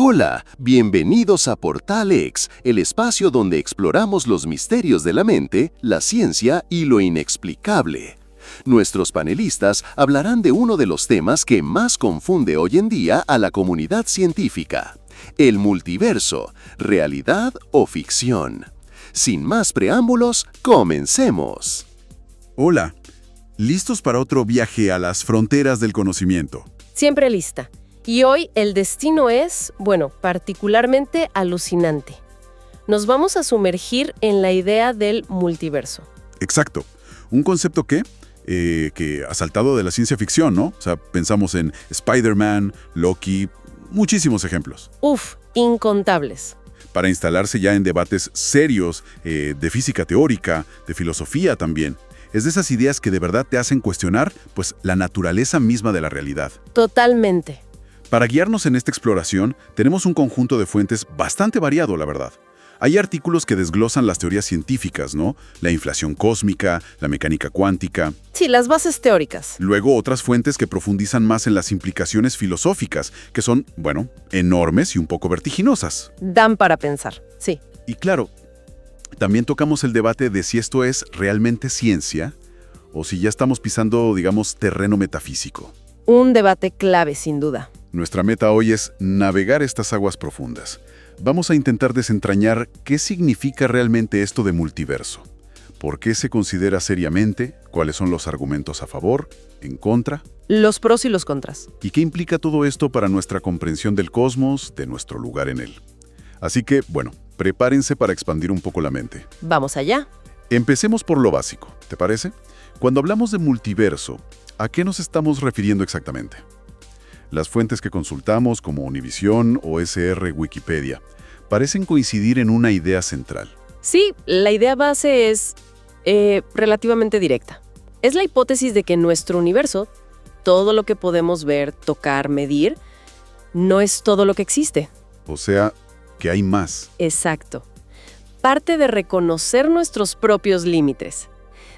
Hola, bienvenidos a Portal X, el espacio donde exploramos los misterios de la mente, la ciencia y lo inexplicable. Nuestros panelistas hablarán de uno de los temas que más confunde hoy en día a la comunidad científica: el multiverso, realidad o ficción. Sin más preámbulos, comencemos. Hola, ¿listos para otro viaje a las fronteras del conocimiento? Siempre lista. Y hoy el destino es, particularmente alucinante. Nos vamos a sumergir en la idea del multiverso. Exacto. Un concepto que ha saltado de la ciencia ficción, ¿no? O sea, pensamos en Spider-Man, Loki, muchísimos ejemplos. Incontables. Para instalarse ya en debates serios de física teórica, de filosofía también. Es de esas ideas que de verdad te hacen cuestionar, pues, la naturaleza misma de la realidad. Totalmente. Para guiarnos en esta exploración, tenemos un conjunto de fuentes bastante variado, la verdad. Hay artículos que desglosan las teorías científicas, ¿no? La inflación cósmica, la mecánica cuántica. Sí, las bases teóricas. Luego otras fuentes que profundizan más en las implicaciones filosóficas, que son, enormes y un poco vertiginosas. Dan para pensar, sí. Y claro, también tocamos el debate de si esto es realmente ciencia o si ya estamos pisando, terreno metafísico. Un debate clave, sin duda. Nuestra meta hoy es navegar estas aguas profundas. Vamos a intentar desentrañar qué significa realmente esto de multiverso. ¿Por qué se considera seriamente? ¿Cuáles son los argumentos a favor, en contra? Los pros y los contras. ¿Y qué implica todo esto para nuestra comprensión del cosmos, de nuestro lugar en él? Así que, prepárense para expandir un poco la mente. Vamos allá. Empecemos por lo básico, ¿te parece? Cuando hablamos de multiverso, ¿a qué nos estamos refiriendo exactamente? Las fuentes que consultamos, como Univisión, OSR, Wikipedia, parecen coincidir en una idea central. Sí, la idea base es relativamente directa. Es la hipótesis de que nuestro universo, todo lo que podemos ver, tocar, medir, no es todo lo que existe. O sea, que hay más. Exacto. Parte de reconocer nuestros propios límites.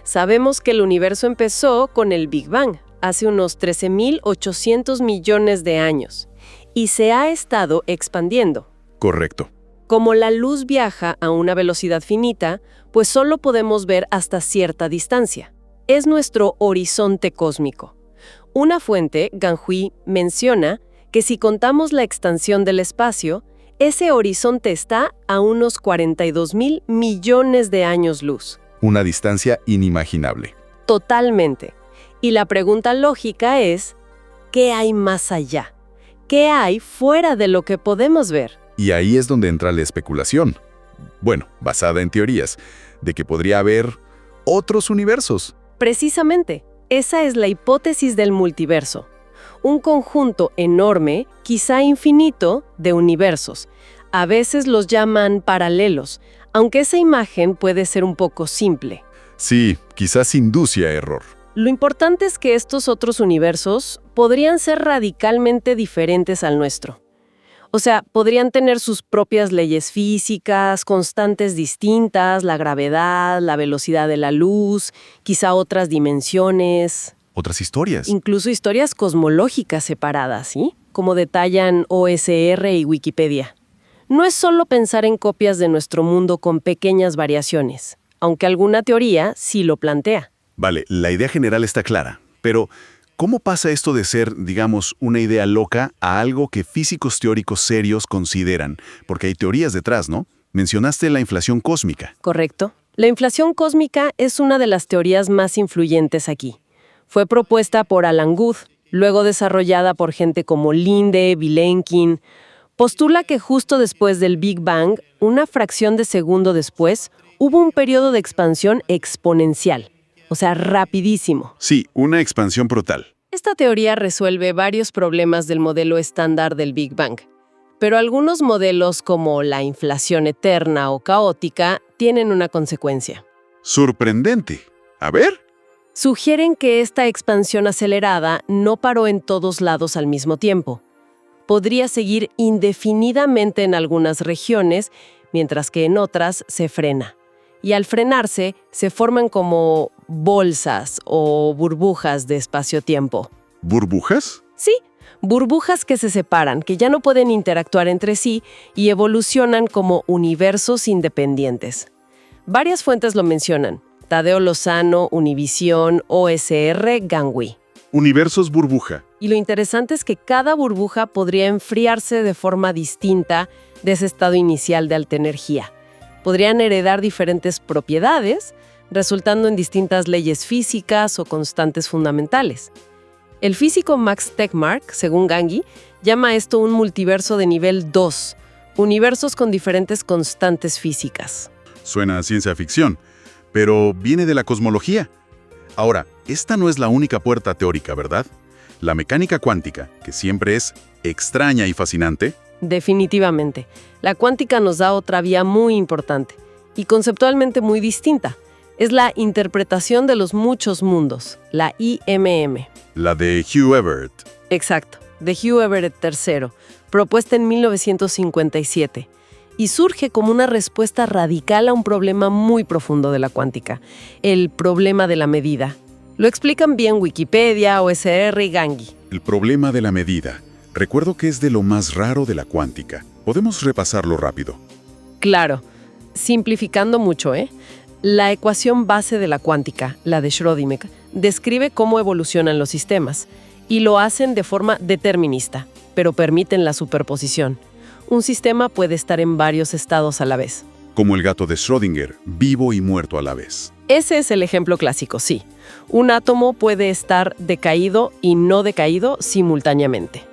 Sabemos que el universo empezó con el Big Bang, hace unos 13.800 millones de años, y se ha estado expandiendo. Correcto. Como la luz viaja a una velocidad finita, pues solo podemos ver hasta cierta distancia. Es nuestro horizonte cósmico. Una fuente, Ganhui, menciona que si contamos la extensión del espacio, ese horizonte está a unos 42.000 millones de años luz. Una distancia inimaginable. Totalmente. Y la pregunta lógica es, ¿qué hay más allá? ¿Qué hay fuera de lo que podemos ver? Y ahí es donde entra la especulación. Basada en teorías, de que podría haber otros universos. Precisamente, esa es la hipótesis del multiverso. Un conjunto enorme, quizá infinito, de universos. A veces los llaman paralelos, aunque esa imagen puede ser un poco simple. Sí, quizás induce a error. Lo importante es que estos otros universos podrían ser radicalmente diferentes al nuestro. O sea, podrían tener sus propias leyes físicas, constantes distintas, la gravedad, la velocidad de la luz, quizá otras dimensiones. Otras historias. Incluso historias cosmológicas separadas, ¿sí? Como detallan OSR y Wikipedia. No es solo pensar en copias de nuestro mundo con pequeñas variaciones, aunque alguna teoría sí lo plantea. Vale, la idea general está clara, pero ¿cómo pasa esto de ser, una idea loca a algo que físicos teóricos serios consideran? Porque hay teorías detrás, ¿no? Mencionaste la inflación cósmica. Correcto. La inflación cósmica es una de las teorías más influyentes aquí. Fue propuesta por Alan Guth, luego desarrollada por gente como Linde, Vilenkin. Postula que justo después del Big Bang, una fracción de segundo después, hubo un periodo de expansión exponencial. O sea, rapidísimo. Sí, una expansión brutal. Esta teoría resuelve varios problemas del modelo estándar del Big Bang. Pero algunos modelos como la inflación eterna o caótica tienen una consecuencia. Sorprendente. A ver. Sugieren que esta expansión acelerada no paró en todos lados al mismo tiempo. Podría seguir indefinidamente en algunas regiones, mientras que en otras se frena. Y al frenarse, se forman como bolsas o burbujas de espacio-tiempo. ¿Burbujas? Sí, burbujas que se separan, que ya no pueden interactuar entre sí y evolucionan como universos independientes. Varias fuentes lo mencionan: Tadeo Lozano, Univisión, OSR, Gangui. Universos burbuja. Y lo interesante es que cada burbuja podría enfriarse de forma distinta de ese estado inicial de alta energía. Podrían heredar diferentes propiedades, resultando en distintas leyes físicas o constantes fundamentales. El físico Max Tegmark, según Gangui, llama esto un multiverso de nivel 2, universos con diferentes constantes físicas. Suena a ciencia ficción, pero viene de la cosmología. Ahora, esta no es la única puerta teórica, ¿verdad? La mecánica cuántica, que siempre es extraña y fascinante. Definitivamente. La cuántica nos da otra vía muy importante y conceptualmente muy distinta. Es la interpretación de los muchos mundos, la IMM. La de Hugh Everett. Exacto, de Hugh Everett III, propuesta en 1957. Y surge como una respuesta radical a un problema muy profundo de la cuántica, el problema de la medida. Lo explican bien Wikipedia, OSR y Gangui. El problema de la medida. Recuerdo que es de lo más raro de la cuántica. Podemos repasarlo rápido. Claro, simplificando mucho, La ecuación base de la cuántica, la de Schrödinger, describe cómo evolucionan los sistemas, y lo hacen de forma determinista, pero permiten la superposición. Un sistema puede estar en varios estados a la vez. Como el gato de Schrödinger, vivo y muerto a la vez. Ese es el ejemplo clásico, sí. Un átomo puede estar decaído y no decaído simultáneamente.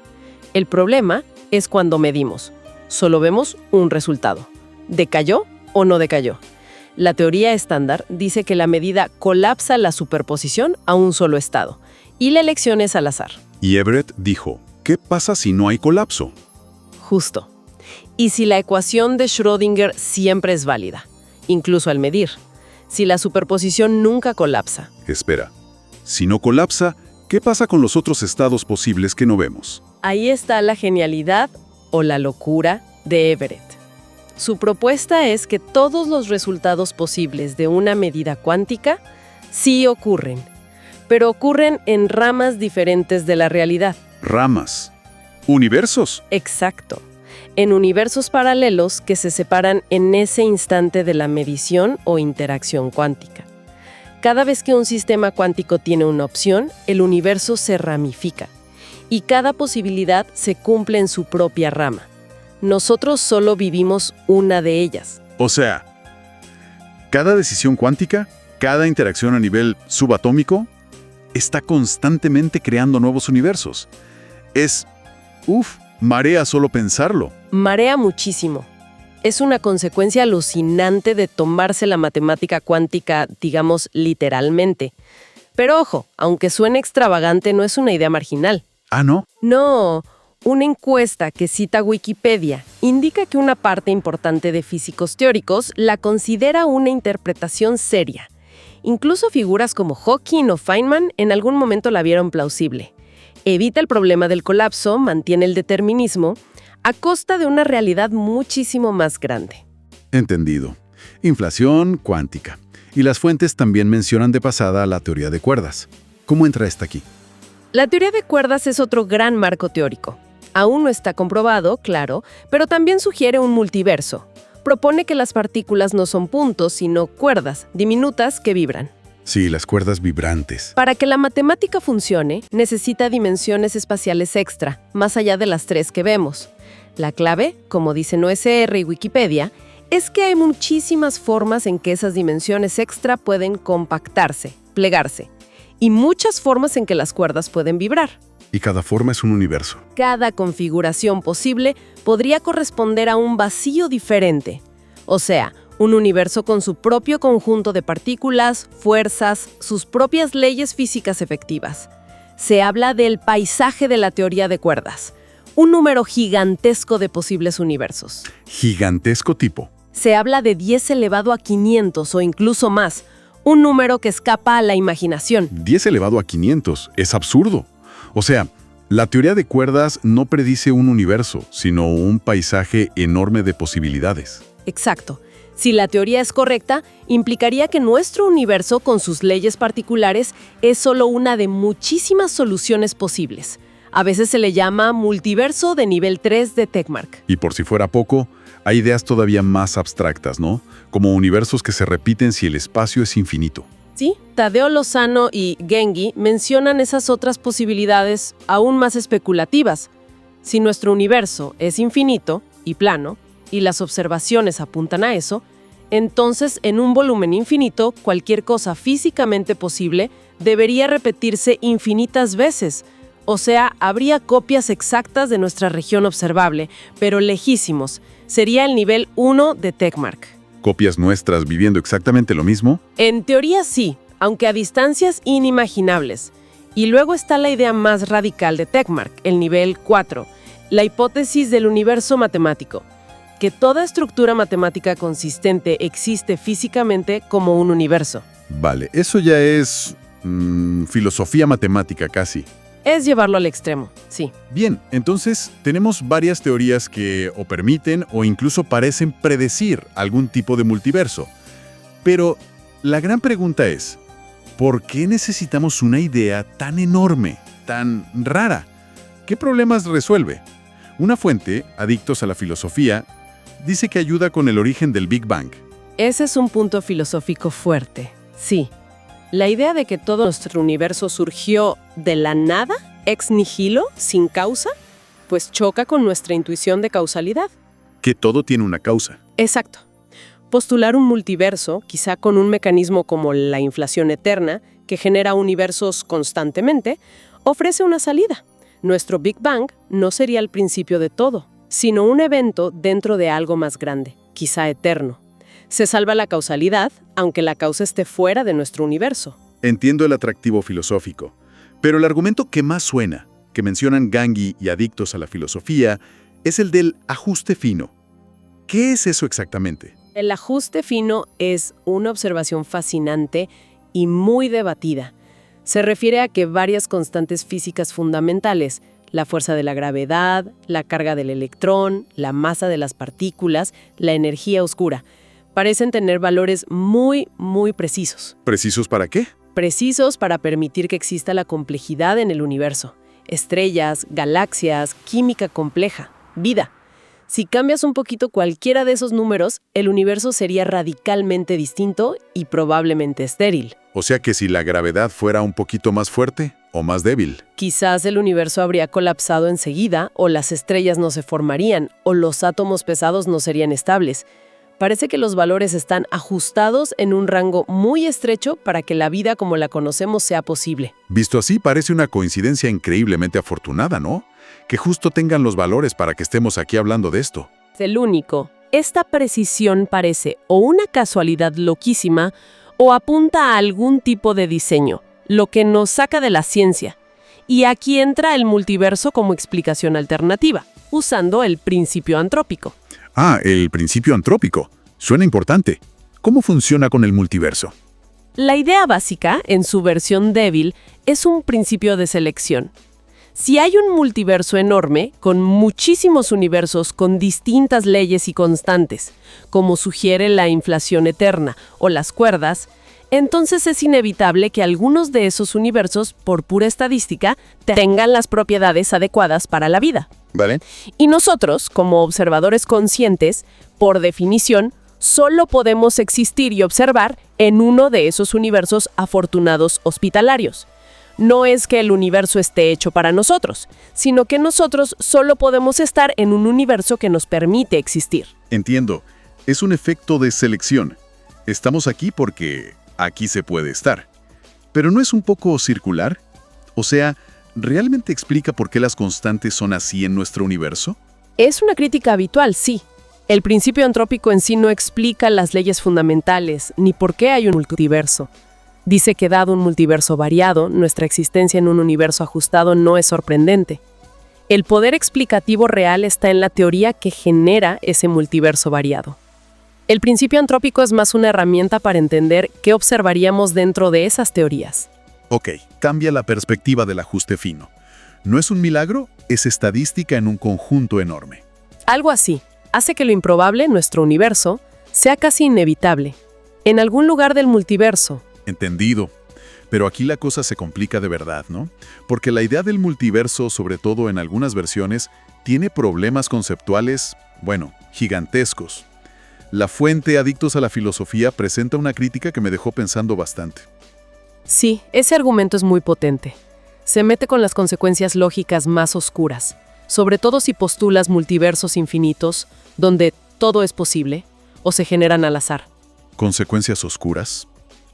El problema es cuando medimos. Solo vemos un resultado. ¿Decayó o no decayó? La teoría estándar dice que la medida colapsa la superposición a un solo estado, y la elección es al azar. Y Everett dijo, ¿qué pasa si no hay colapso? Justo. Y si la ecuación de Schrödinger siempre es válida, incluso al medir. Si la superposición nunca colapsa. Espera, si no colapsa, ¿qué pasa con los otros estados posibles que no vemos? Ahí está la genialidad o la locura de Everett. Su propuesta es que todos los resultados posibles de una medida cuántica sí ocurren, pero ocurren en ramas diferentes de la realidad. Ramas. Universos. Exacto. En universos paralelos que se separan en ese instante de la medición o interacción cuántica. Cada vez que un sistema cuántico tiene una opción, el universo se ramifica, y cada posibilidad se cumple en su propia rama. Nosotros solo vivimos una de ellas. O sea, cada decisión cuántica, cada interacción a nivel subatómico, está constantemente creando nuevos universos. Marea solo pensarlo. Marea muchísimo. Es una consecuencia alucinante de tomarse la matemática cuántica, digamos, literalmente. Pero ojo, aunque suene extravagante, no es una idea marginal. ¿Ah, no? No. Una encuesta que cita Wikipedia indica que una parte importante de físicos teóricos la considera una interpretación seria. Incluso figuras como Hawking o Feynman en algún momento la vieron plausible. Evita el problema del colapso, mantiene el determinismo, a costa de una realidad muchísimo más grande. Entendido. Inflación cuántica. Y las fuentes también mencionan de pasada la teoría de cuerdas. ¿Cómo entra esta aquí? La teoría de cuerdas es otro gran marco teórico. Aún no está comprobado, claro, pero también sugiere un multiverso. Propone que las partículas no son puntos, sino cuerdas diminutas que vibran. Sí, las cuerdas vibrantes. Para que la matemática funcione, necesita dimensiones espaciales extra, más allá de las 3 que vemos. La clave, como dicen OSR y Wikipedia, es que hay muchísimas formas en que esas dimensiones extra pueden compactarse, plegarse, y muchas formas en que las cuerdas pueden vibrar. Y cada forma es un universo. Cada configuración posible podría corresponder a un vacío diferente. O sea, un universo con su propio conjunto de partículas, fuerzas, sus propias leyes físicas efectivas. Se habla del paisaje de la teoría de cuerdas, un número gigantesco de posibles universos. Gigantesco tipo. Se habla de 10 elevado a 500 o incluso más, un número que escapa a la imaginación. 10 elevado a 500. Es absurdo. O sea, la teoría de cuerdas no predice un universo, sino un paisaje enorme de posibilidades. Exacto. Si la teoría es correcta, implicaría que nuestro universo, con sus leyes particulares, es solo una de muchísimas soluciones posibles. A veces se le llama multiverso de nivel 3 de Tegmark. Y por si fuera poco, hay ideas todavía más abstractas, ¿no? Como universos que se repiten si el espacio es infinito. Sí, Tadeo Lozano y Gengi mencionan esas otras posibilidades aún más especulativas. Si nuestro universo es infinito y plano, y las observaciones apuntan a eso, entonces en un volumen infinito, cualquier cosa físicamente posible debería repetirse infinitas veces. O sea, habría copias exactas de nuestra región observable, pero lejísimos. Sería el nivel 1 de Tegmark. ¿Copias nuestras viviendo exactamente lo mismo? En teoría sí, aunque a distancias inimaginables. Y luego está la idea más radical de Tegmark, el nivel 4, la hipótesis del universo matemático, que toda estructura matemática consistente existe físicamente como un universo. Vale, eso ya es filosofía matemática casi. Es llevarlo al extremo, sí. Bien, entonces tenemos varias teorías que o permiten o incluso parecen predecir algún tipo de multiverso. Pero la gran pregunta es, ¿por qué necesitamos una idea tan enorme, tan rara? ¿Qué problemas resuelve? Una fuente, Adictos a la Filosofía, dice que ayuda con el origen del Big Bang. Ese es un punto filosófico fuerte, sí. La idea de que todo nuestro universo surgió de la nada, ex nihilo, sin causa, pues choca con nuestra intuición de causalidad. Que todo tiene una causa. Exacto. Postular un multiverso, quizá con un mecanismo como la inflación eterna, que genera universos constantemente, ofrece una salida. Nuestro Big Bang no sería el principio de todo, sino un evento dentro de algo más grande, quizá eterno. Se salva la causalidad, aunque la causa esté fuera de nuestro universo. Entiendo el atractivo filosófico, pero el argumento que más suena, que mencionan Gengi y Adictos a la Filosofía, es el del ajuste fino. ¿Qué es eso exactamente? El ajuste fino es una observación fascinante y muy debatida. Se refiere a que varias constantes físicas fundamentales, la fuerza de la gravedad, la carga del electrón, la masa de las partículas, la energía oscura, parecen tener valores muy, muy precisos. ¿Precisos para qué? Precisos para permitir que exista la complejidad en el universo. Estrellas, galaxias, química compleja, vida. Si cambias un poquito cualquiera de esos números, el universo sería radicalmente distinto y probablemente estéril. O sea que si la gravedad fuera un poquito más fuerte o más débil. Quizás el universo habría colapsado enseguida, o las estrellas no se formarían, o los átomos pesados no serían estables. Parece que los valores están ajustados en un rango muy estrecho para que la vida como la conocemos sea posible. Visto así, parece una coincidencia increíblemente afortunada, ¿no? Que justo tengan los valores para que estemos aquí hablando de esto. El único. Esta precisión parece o una casualidad loquísima o apunta a algún tipo de diseño, lo que nos saca de la ciencia. Y aquí entra el multiverso como explicación alternativa, usando el principio antrópico. Ah, el principio antrópico. Suena importante. ¿Cómo funciona con el multiverso? La idea básica, en su versión débil, es un principio de selección. Si hay un multiverso enorme, con muchísimos universos con distintas leyes y constantes, como sugiere la inflación eterna o las cuerdas, entonces es inevitable que algunos de esos universos, por pura estadística, tengan las propiedades adecuadas para la vida. ¿Vale? Y nosotros, como observadores conscientes, por definición, solo podemos existir y observar en uno de esos universos afortunados hospitalarios. No es que el universo esté hecho para nosotros, sino que nosotros solo podemos estar en un universo que nos permite existir. Entiendo. Es un efecto de selección. Estamos aquí porque aquí se puede estar. ¿Pero no es un poco circular? O sea, ¿realmente explica por qué las constantes son así en nuestro universo? Es una crítica habitual, sí. El principio antrópico en sí no explica las leyes fundamentales, ni por qué hay un multiverso. Dice que dado un multiverso variado, nuestra existencia en un universo ajustado no es sorprendente. El poder explicativo real está en la teoría que genera ese multiverso variado. El principio antrópico es más una herramienta para entender qué observaríamos dentro de esas teorías. Ok, cambia la perspectiva del ajuste fino. No es un milagro, es estadística en un conjunto enorme. Algo así hace que lo improbable, nuestro universo, sea casi inevitable. En algún lugar del multiverso. Entendido. Pero aquí la cosa se complica de verdad, ¿no? Porque la idea del multiverso, sobre todo en algunas versiones, tiene problemas conceptuales, bueno, gigantescos. La fuente Adictos a la Filosofía presenta una crítica que me dejó pensando bastante. Sí, ese argumento es muy potente. Se mete con las consecuencias lógicas más oscuras, sobre todo si postulas multiversos infinitos, donde todo es posible, o se generan al azar. ¿Consecuencias oscuras?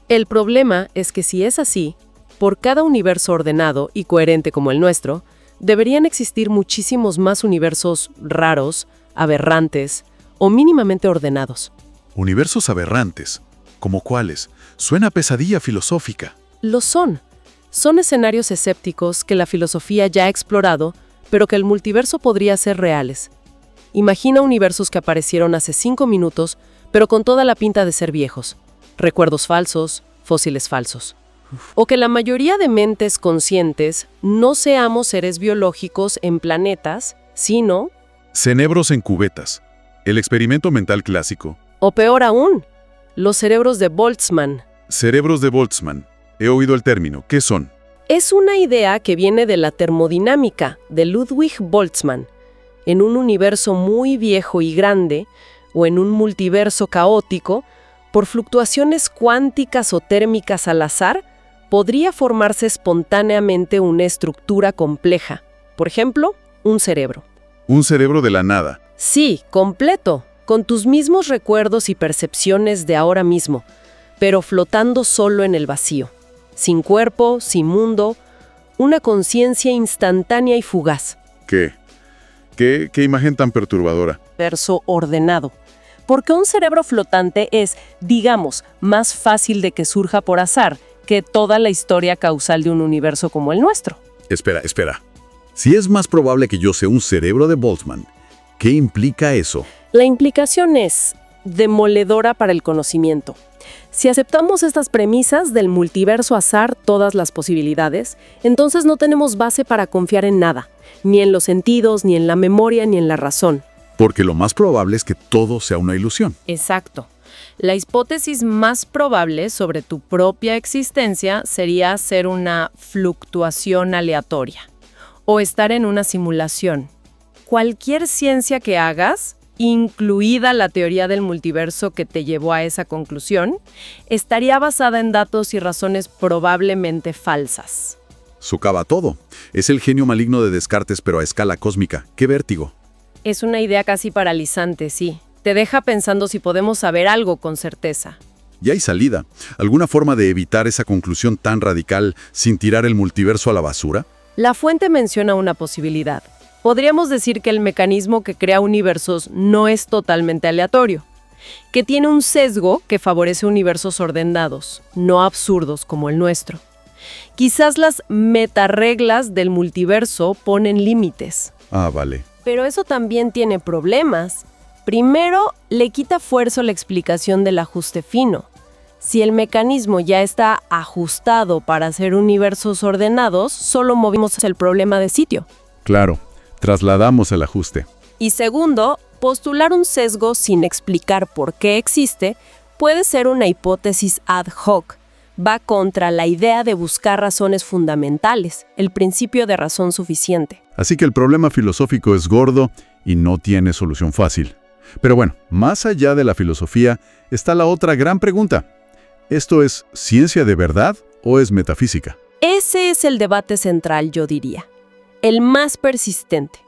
El problema es que si es así, por cada universo ordenado y coherente como el nuestro, deberían existir muchísimos más universos raros, aberrantes o mínimamente ordenados. Universos aberrantes. ¿Como cuáles? Suena a pesadilla filosófica. Lo son. Son escenarios escépticos que la filosofía ya ha explorado, pero que el multiverso podría ser reales. Imagina universos que aparecieron hace 5 minutos, pero con toda la pinta de ser viejos. Recuerdos falsos, fósiles falsos. O que la mayoría de mentes conscientes no seamos seres biológicos en planetas, sino... Cerebros en cubetas. El experimento mental clásico. O peor aún, los cerebros de Boltzmann. Cerebros de Boltzmann. He oído el término. ¿Qué son? Es una idea que viene de la termodinámica de Ludwig Boltzmann. En un universo muy viejo y grande, o en un multiverso caótico, por fluctuaciones cuánticas o térmicas al azar, podría formarse espontáneamente una estructura compleja. Por ejemplo, un cerebro. Un cerebro de la nada. Sí, completo, con tus mismos recuerdos y percepciones de ahora mismo, pero flotando solo en el vacío. Sin cuerpo, sin mundo, una conciencia instantánea y fugaz. ¿Qué imagen tan perturbadora? Verso ordenado. Porque un cerebro flotante es, digamos, más fácil de que surja por azar que toda la historia causal de un universo como el nuestro. Espera. Si es más probable que yo sea un cerebro de Boltzmann, ¿qué implica eso? La implicación es demoledora para el conocimiento. Si aceptamos estas premisas del multiverso azar, todas las posibilidades, entonces no tenemos base para confiar en nada, ni en los sentidos, ni en la memoria, ni en la razón. Porque lo más probable es que todo sea una ilusión. Exacto. La hipótesis más probable sobre tu propia existencia sería ser una fluctuación aleatoria o estar en una simulación. Cualquier ciencia que hagas, incluida la teoría del multiverso que te llevó a esa conclusión, estaría basada en datos y razones probablemente falsas. Socava todo. Es el genio maligno de Descartes, pero a escala cósmica. ¡Qué vértigo! Es una idea casi paralizante, sí. Te deja pensando si podemos saber algo con certeza. ¿Y hay salida? ¿Alguna forma de evitar esa conclusión tan radical sin tirar el multiverso a la basura? La fuente menciona una posibilidad. Podríamos decir que el mecanismo que crea universos no es totalmente aleatorio, que tiene un sesgo que favorece universos ordenados, no absurdos como el nuestro. Quizás las metareglas del multiverso ponen límites. Ah, vale. Pero eso también tiene problemas. Primero, le quita fuerza a la explicación del ajuste fino. Si el mecanismo ya está ajustado para hacer universos ordenados, solo movimos el problema de sitio. Claro, trasladamos el ajuste. Y segundo, postular un sesgo sin explicar por qué existe puede ser una hipótesis ad hoc. Va contra la idea de buscar razones fundamentales, el principio de razón suficiente. Así que el problema filosófico es gordo y no tiene solución fácil. Pero bueno, más allá de la filosofía está la otra gran pregunta. ¿Esto es ciencia de verdad o es metafísica? Ese es el debate central, yo diría. El más persistente.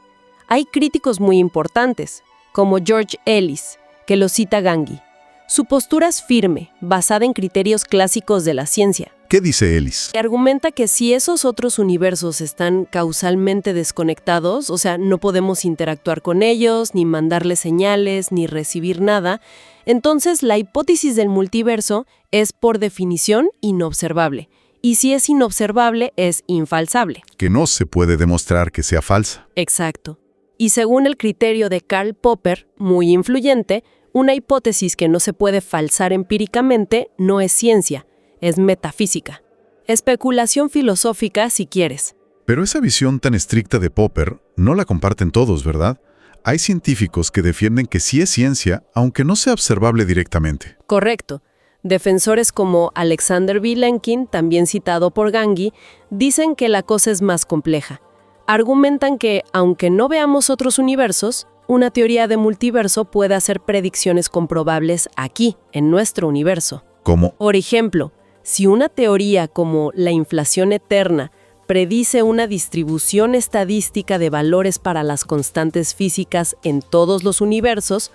Hay críticos muy importantes, como George Ellis, que lo cita Gangui. Su postura es firme, basada en criterios clásicos de la ciencia. ¿Qué dice Ellis? Que argumenta que si esos otros universos están causalmente desconectados, o sea, no podemos interactuar con ellos, ni mandarles señales, ni recibir nada, entonces la hipótesis del multiverso es por definición inobservable. Y si es inobservable, es infalsable. Que no se puede demostrar que sea falsa. Exacto. Y según el criterio de Karl Popper, muy influyente, una hipótesis que no se puede falsar empíricamente no es ciencia, es metafísica. Especulación filosófica, si quieres. Pero esa visión tan estricta de Popper no la comparten todos, ¿verdad? Hay científicos que defienden que sí es ciencia, aunque no sea observable directamente. Correcto. Defensores como Alexander Vilenkin, también citado por Gangi, dicen que la cosa es más compleja. Argumentan que, aunque no veamos otros universos, una teoría de multiverso puede hacer predicciones comprobables aquí, en nuestro universo. ¿Cómo? Por ejemplo, si una teoría como la inflación eterna predice una distribución estadística de valores para las constantes físicas en todos los universos,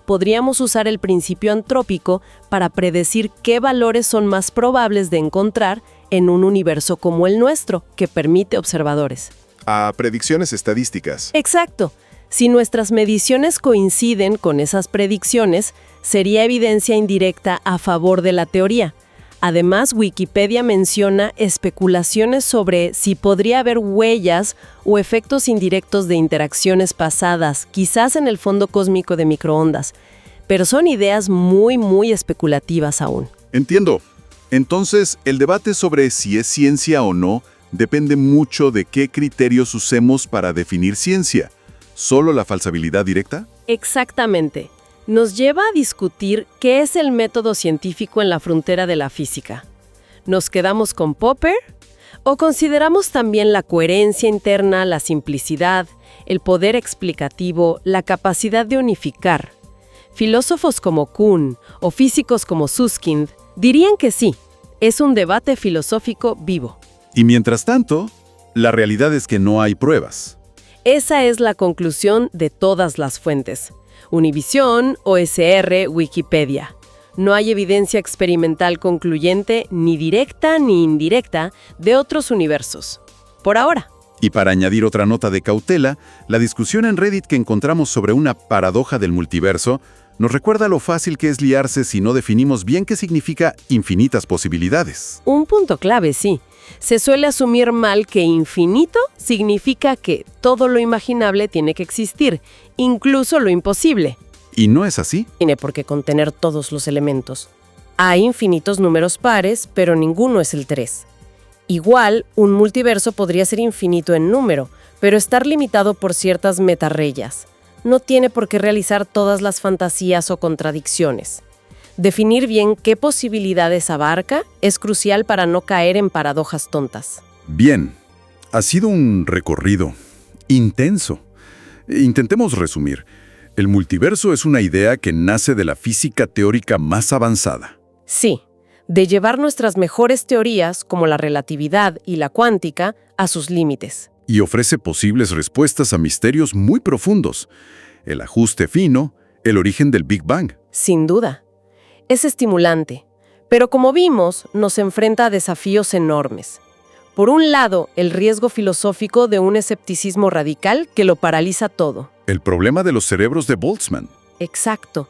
podríamos usar el principio antrópico para predecir qué valores son más probables de encontrar en un universo como el nuestro, que permite observadores. A predicciones estadísticas. Exacto. Si nuestras mediciones coinciden con esas predicciones, sería evidencia indirecta a favor de la teoría. Además, Wikipedia menciona especulaciones sobre si podría haber huellas o efectos indirectos de interacciones pasadas, quizás en el fondo cósmico de microondas, pero son ideas muy especulativas aún. Entiendo. Entonces, el debate sobre si es ciencia o no depende mucho de qué criterios usemos para definir ciencia. ¿Solo la falsabilidad directa? Exactamente. Nos lleva a discutir qué es el método científico en la frontera de la física. ¿Nos quedamos con Popper? ¿O consideramos también la coherencia interna, la simplicidad, el poder explicativo, la capacidad de unificar? Filósofos como Kuhn o físicos como Susskind dirían que sí, es un debate filosófico vivo. Y mientras tanto, la realidad es que no hay pruebas. Esa es la conclusión de todas las fuentes. Univisión, OSR, Wikipedia. No hay evidencia experimental concluyente, ni directa ni indirecta, de otros universos. Por ahora. Y para añadir otra nota de cautela, la discusión en Reddit que encontramos sobre una paradoja del multiverso nos recuerda lo fácil que es liarse si no definimos bien qué significa infinitas posibilidades. Un punto clave, sí. Se suele asumir mal que infinito significa que todo lo imaginable tiene que existir, incluso lo imposible. ¿Y no es así? Tiene por qué contener todos los elementos. Hay infinitos números pares, pero ninguno es el 3. Igual, un multiverso podría ser infinito en número, pero estar limitado por ciertas metarreyes. No tiene por qué realizar todas las fantasías o contradicciones. Definir bien qué posibilidades abarca es crucial para no caer en paradojas tontas. Bien, ha sido un recorrido intenso. Intentemos resumir. El multiverso es una idea que nace de la física teórica más avanzada. Sí, de llevar nuestras mejores teorías, como la relatividad y la cuántica, a sus límites. Y ofrece posibles respuestas a misterios muy profundos. El ajuste fino, el origen del Big Bang. Sin duda. Es estimulante, pero como vimos, nos enfrenta a desafíos enormes. Por un lado, el riesgo filosófico de un escepticismo radical que lo paraliza todo. El problema de los cerebros de Boltzmann. Exacto.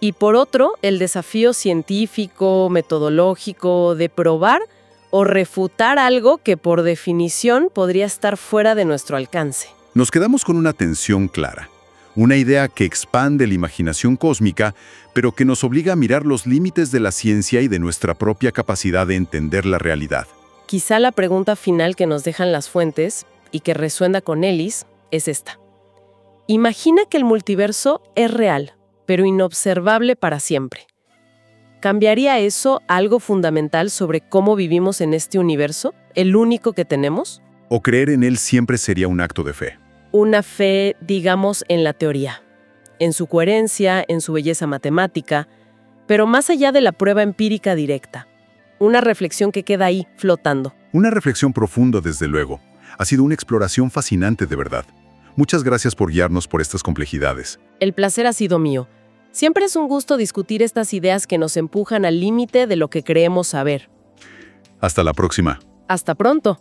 Y por otro, el desafío científico, metodológico, de probar o refutar algo que por definición podría estar fuera de nuestro alcance. Nos quedamos con una tensión clara. Una idea que expande la imaginación cósmica, pero que nos obliga a mirar los límites de la ciencia y de nuestra propia capacidad de entender la realidad. Quizá la pregunta final que nos dejan las fuentes, y que resuena con Ellis, es esta. Imagina que el multiverso es real, pero inobservable para siempre. ¿Cambiaría eso algo fundamental sobre cómo vivimos en este universo, el único que tenemos? O creer en él siempre sería un acto de fe. Una fe, digamos, en la teoría, en su coherencia, en su belleza matemática, pero más allá de la prueba empírica directa. Una reflexión que queda ahí, flotando. Una reflexión profunda, desde luego. Ha sido una exploración fascinante, de verdad. Muchas gracias por guiarnos por estas complejidades. El placer ha sido mío. Siempre es un gusto discutir estas ideas que nos empujan al límite de lo que creemos saber. Hasta la próxima. Hasta pronto.